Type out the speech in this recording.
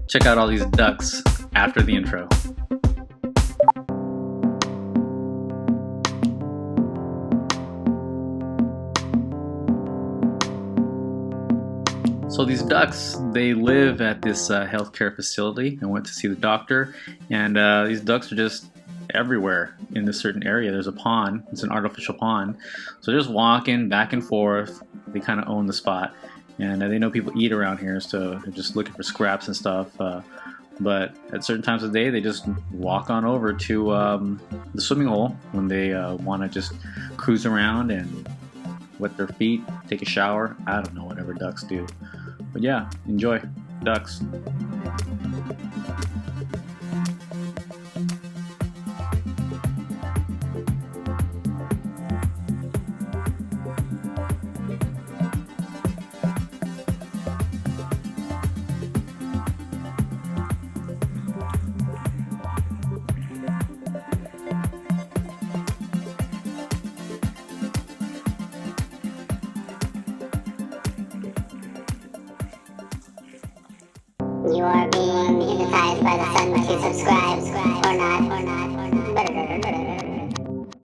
Check out all these ducks after the intro. So these ducks, they live at this healthcare facility. I went to see the doctor, and these ducks are just everywhere in this certain area. There's a pond. It's an artificial pond. So they're just walking back and forth. They kind of own the spot. And they know people eat around here, so they're just looking for scraps and stuff. But at certain times of the day, they just walk on over to the swimming hole when they want to just cruise around and wet their feet, take a shower. I don't know, whatever ducks do. But yeah, enjoy. Ducks. You are being hypnotized by the sun to subscribe or not.